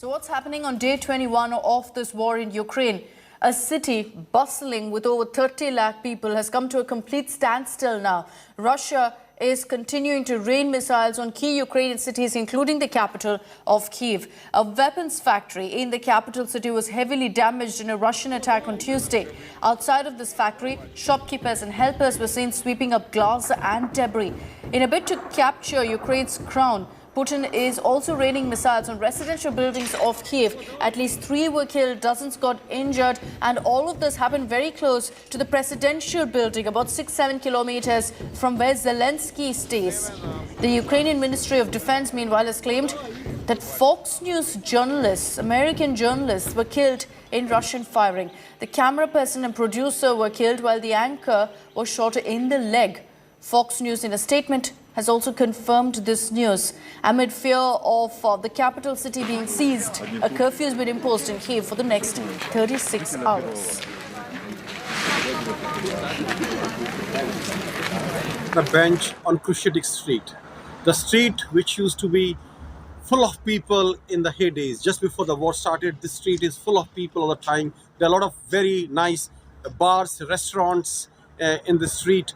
So what's happening on day 21 of this war in Ukraine? A city bustling with over 30 lakh people has come to a complete standstill now. Russia is continuing to rain missiles on key Ukrainian cities, including the capital of Kyiv. A weapons factory in the capital city was heavily damaged in a Russian attack on Tuesday. Outside of this factory, shopkeepers and helpers were seen sweeping up glass and debris. In a bid to capture Ukraine's crown, Putin is also raining missiles on residential buildings of Kyiv. At least 3 were killed, dozens got injured, and all of this happened very close to the presidential building, about 6-7 kilometers from where Zelensky stays. The Ukrainian Ministry of Defense, meanwhile, has claimed that Fox News journalists, American journalists, were killed in Russian firing. The camera person and producer were killed while the anchor was shot in the leg. Fox News, in a statement, has also confirmed this news. Amid fear of the capital city being seized, a curfew has been imposed in Kyiv for the next 36 hours. The bench on Cruciatic Street, the street which used to be full of people in the heydays. Just before the war started, this street is full of people all the time. There are a lot of very nice bars, restaurants in the street.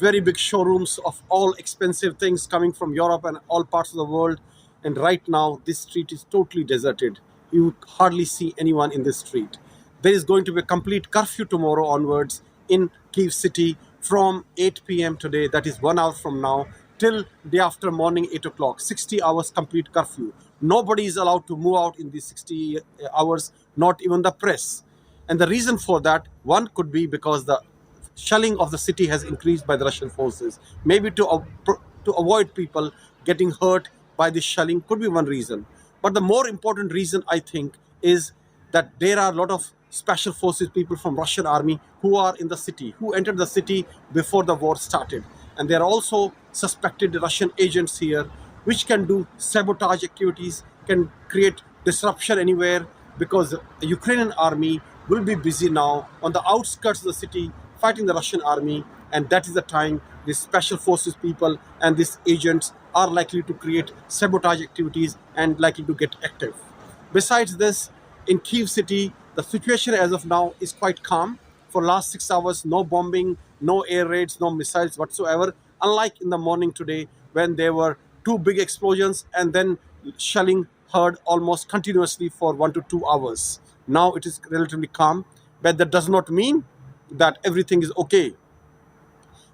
Very big showrooms of all expensive things coming from Europe and all parts of the world. And right now, this street is totally deserted. You hardly see anyone in this street. There is going to be a complete curfew tomorrow onwards in Kyiv city from 8 p.m. today, that is 1 hour from now, till day after morning 8 o'clock. 60 hours complete curfew. Nobody is allowed to move out in these 60 hours, not even the press. And the reason for that, one could be because the shelling of the city has increased by the Russian forces. Maybe to avoid people getting hurt by this shelling could be one reason. But the more important reason, I think, is that there are a lot of special forces people from Russian army who are in the city, who entered the city before the war started. And there are also suspected Russian agents here, which can do sabotage activities, can create disruption anywhere, because the Ukrainian army will be busy now on the outskirts of the city fighting the Russian army, and that is the time these special forces people and these agents are likely to create sabotage activities and likely to get active. Besides this, in Kyiv city, the situation as of now is quite calm. For last 6 hours, no bombing, no air raids, no missiles whatsoever, unlike in the morning today when there were 2 big explosions and then shelling heard almost continuously for 1 to 2 hours. Now it is relatively calm, but that does not mean that everything is okay.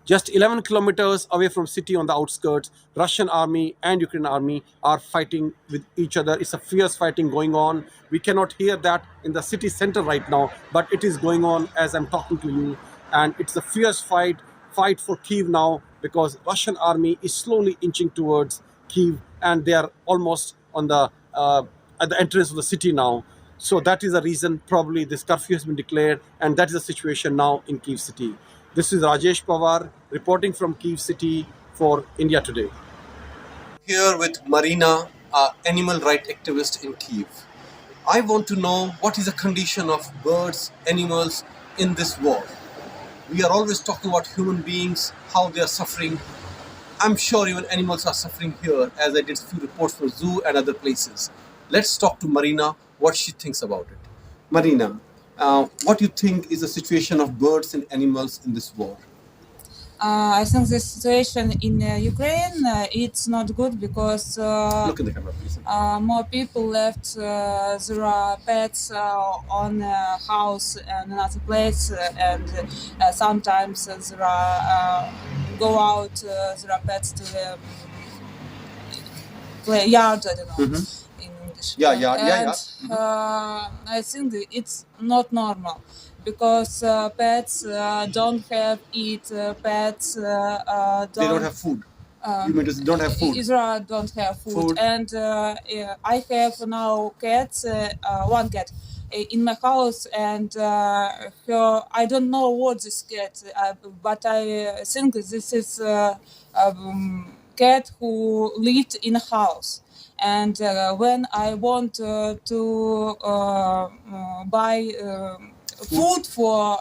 Just 11 kilometers away from city on the outskirts, Russian army and Ukrainian army are fighting with each other. It's a fierce fighting going on. We cannot hear that in the city center right now, but it is going on as I'm talking to you. And it's a fierce fight for Kyiv now, because Russian army is slowly inching towards Kyiv and they are almost on the at the entrance of the city now. So that is the reason probably this curfew has been declared, and that is the situation now in Kyiv city. This is Rajesh Pawar reporting from Kyiv city for India Today. Here with Marina, an animal rights activist in Kyiv. I want to know what is the condition of birds, animals in this war. We are always talking about human beings, how they are suffering. I'm sure even animals are suffering here, as I did a few reports for zoo and other places. Let's talk to Marina, what she thinks about it. Marina, what do you think is the situation of birds and animals in this war? I think the situation in Ukraine it's not good because Look in the camera, please. More people left their pets on house and another place, and sometimes there are go out their pets to the play yard. I don't know. Mm-hmm. Yeah. I think it's not normal because pets don't have eat. Pets They don't have food. You mean they don't have food? Israel don't have food. And I have now cats. One cat in my house, and I don't know what this cat, but I think this is cat who lived in a house. And when I want to buy food for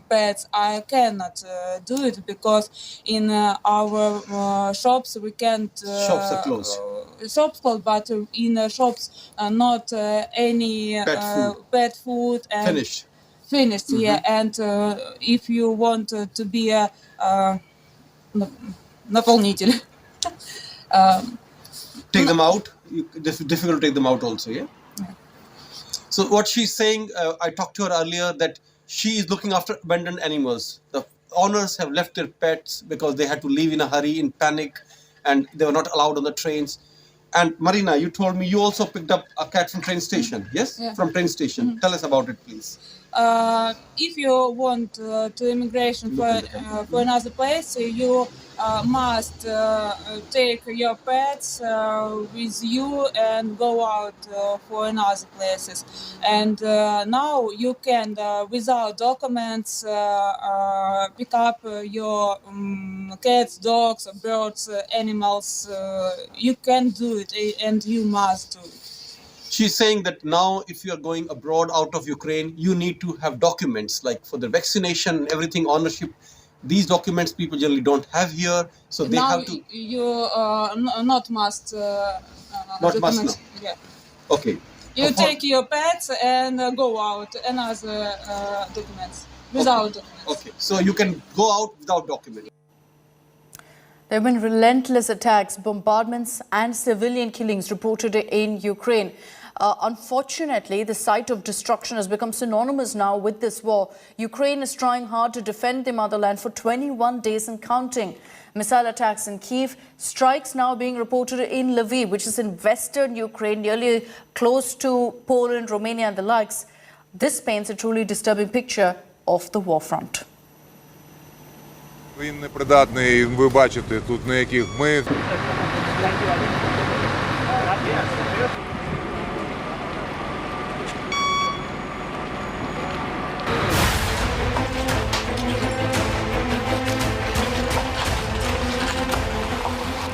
pets, I cannot do it because in our shops we can't. Shops are closed. shops closed, but in shops not any pet food and finished. Yeah, and if you want to be a наполнитель. Take them out. Difficult to take them out also. Yeah. So what she's saying, I talked to her earlier that she is looking after abandoned animals. The owners have left their pets because they had to leave in a hurry, in panic, and they were not allowed on the trains. And Marina, you told me you also picked up a cat from train station, yes? Yeah. From train station. Tell us about it, please. If you want to immigration for another place, you must take your pets with you and go out for another places. And now you can, without documents, pick up your cats, dogs, birds, animals. You can do it, and you must do it. She's saying that now if you are going abroad out of Ukraine, you need to have documents like for the vaccination, everything, ownership. These documents people generally don't have here, so they now have to. You not must. Not must now. Yeah. Okay. You take your pets and go out another documents without documents. Okay, so you can go out without documents. There have been relentless attacks, bombardments and civilian killings reported in Ukraine. Unfortunately, the sight of destruction has become synonymous now with this war. Ukraine is trying hard to defend the motherland for 21 days and counting. Missile attacks in Kyiv, strikes now being reported in Lviv, which is in western Ukraine, nearly close to Poland, Romania and the likes. This paints a truly disturbing picture of the war front. Він непридатний, ви бачите, тут на яких ми...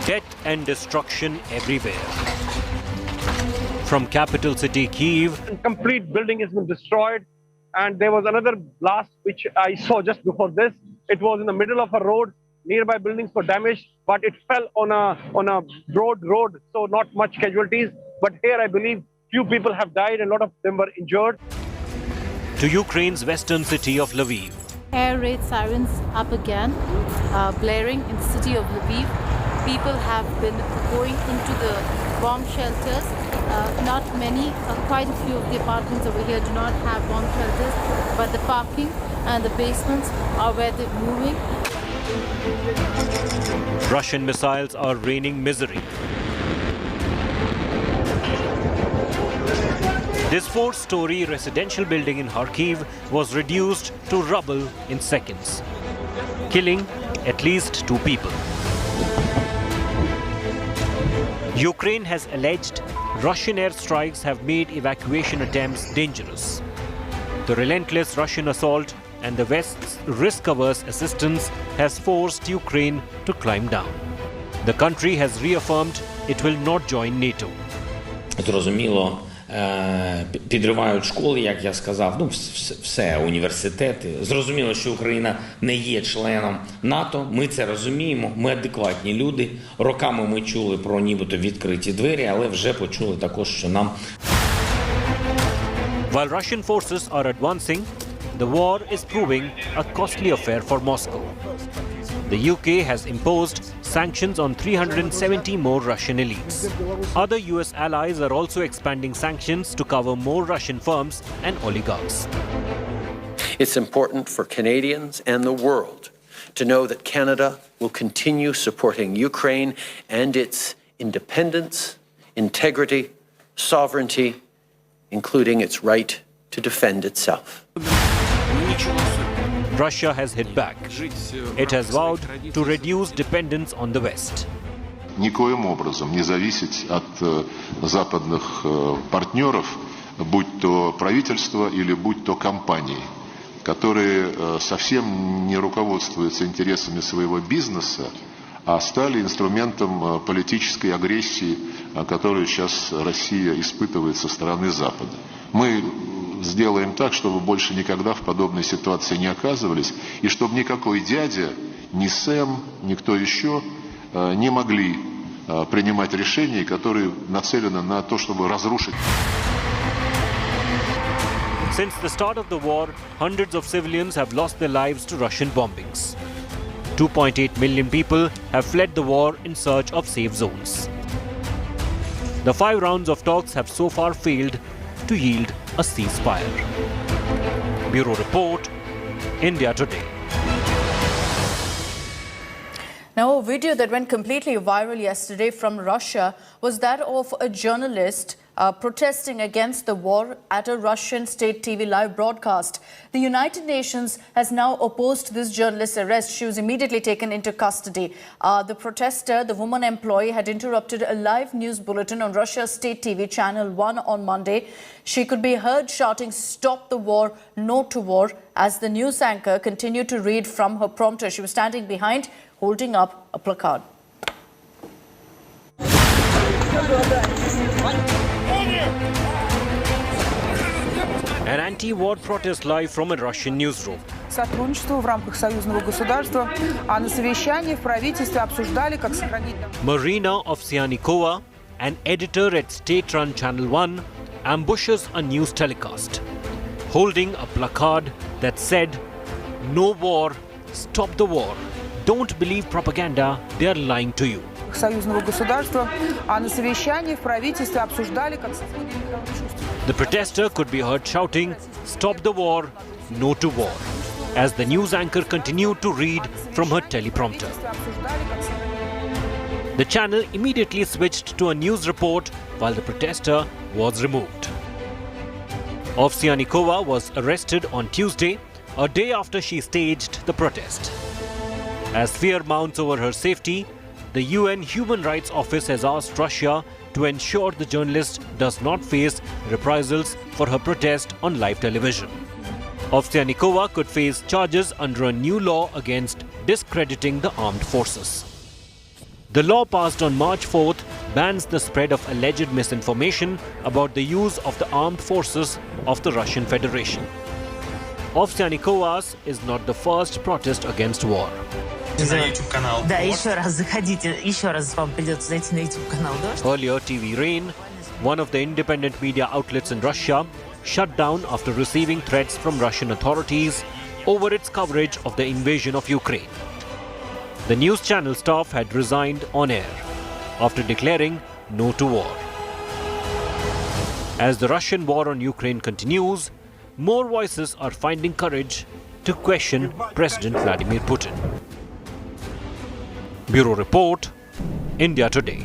Death and destruction everywhere. From capital city Kyiv, complete building has been destroyed, and there was another blast which I saw just before this. It was in the middle of a road. Nearby buildings were damaged, but it fell on a broad road, so not much casualties. But here, I believe, few people have died, and a lot of them were injured. to Ukraine's western city of Lviv. Air raid sirens up again, blaring in the city of Lviv. People have been going into the bomb shelters. Not many, quite a few of the apartments over here do not have bomb shelters, but the parking and the basements are where they're moving. Russian missiles are raining misery. This four-story residential building in Kharkiv was reduced to rubble in seconds, killing at least 2 people. Ukraine has alleged Russian airstrikes have made evacuation attempts dangerous. The relentless Russian assault and the West's risk-averse assistance has forced Ukraine to climb down. The country has reaffirmed it will not join NATO. Зрозуміло, підривають школи, як я сказав, все, університети. Зрозуміло, що Україна не є членом НАТО, ми це розуміємо, ми адекватні люди. Роками ми чули про нібито відкриті двері, але вже почули також, що нам... While Russian forces are advancing, the war is proving a costly affair for Moscow. The UK has imposed sanctions on 370 more Russian elites. Other US allies are also expanding sanctions to cover more Russian firms and oligarchs. It's important for Canadians and the world to know that Canada will continue supporting Ukraine and its independence, integrity, sovereignty, including its right to defend itself. Russia has hit back. It has vowed to reduce dependence on the West. Никоим образом не зависеть от западных партнеров, будь то правительство или будь то компании, которые совсем не руководствуются интересами своего бизнеса, а стали инструментом политической агрессии, которую сейчас Россия испытывает со стороны Запада. Мы сделаем так, чтобы больше никогда в подобной ситуации не оказывались, и чтобы никакой дядя, ни Сэм, никто еще не могли принимать решения, которые нацелены на то, чтобы разрушить. Since the start of the war, hundreds of civilians have lost their lives to Russian bombings. 2.8 million people have fled the war in search of safe zones. The 5 rounds of talks have so far failed to yield a ceasefire. Bureau Report, India Today. Now, a video that went completely viral yesterday from Russia was that of a journalist protesting against the war at a Russian state TV live broadcast. The United Nations has now opposed this journalist's arrest. She was immediately taken into custody. The protester, the woman employee, had interrupted a live news bulletin on Russia's state TV channel 1 on Monday. She could be heard shouting, "Stop the war, no to war," as the news anchor continued to read from her prompter. She was standing behind, holding up a placard. An anti-war protest live from a Russian newsroom. Сотрудничество в рамках союзного государства, а на совещании в правительстве обсуждали, как сохранить... Marina Ovsyannikova, an editor at state-run Channel 1, ambushes a news telecast, holding a placard that said, "No war, stop the war. Don't believe propaganda, they are lying to you." союзного государства, а на совещании в правительстве обсуждали, как сохранить... The protester could be heard shouting, "Stop the war, no to war," as the news anchor continued to read from her teleprompter. The channel immediately switched to a news report while the protester was removed. Ovsyannikova was arrested on Tuesday, a day after she staged the protest. As fear mounts over her safety, the UN Human Rights Office has asked Russia to ensure the journalist does not face reprisals for her protest on live television. Ovsyannikova could face charges under a new law against discrediting the armed forces. The law passed on March 4th bans the spread of alleged misinformation about the use of the armed forces of the Russian Federation. Ovsyanikova's is not the first protest against war. На YouTube-канал. Да, еще раз заходите, еще раз вам придется зайти на YouTube-канал «Дождь». Earlier, TV Rain, one of the independent media outlets in Russia, shut down after receiving threats from Russian authorities over its coverage of the invasion of Ukraine. The news channel staff had resigned on air after declaring no to war. As the Russian war on Ukraine continues, more voices are finding courage to question President Vladimir Putin. Bureau Report, India Today.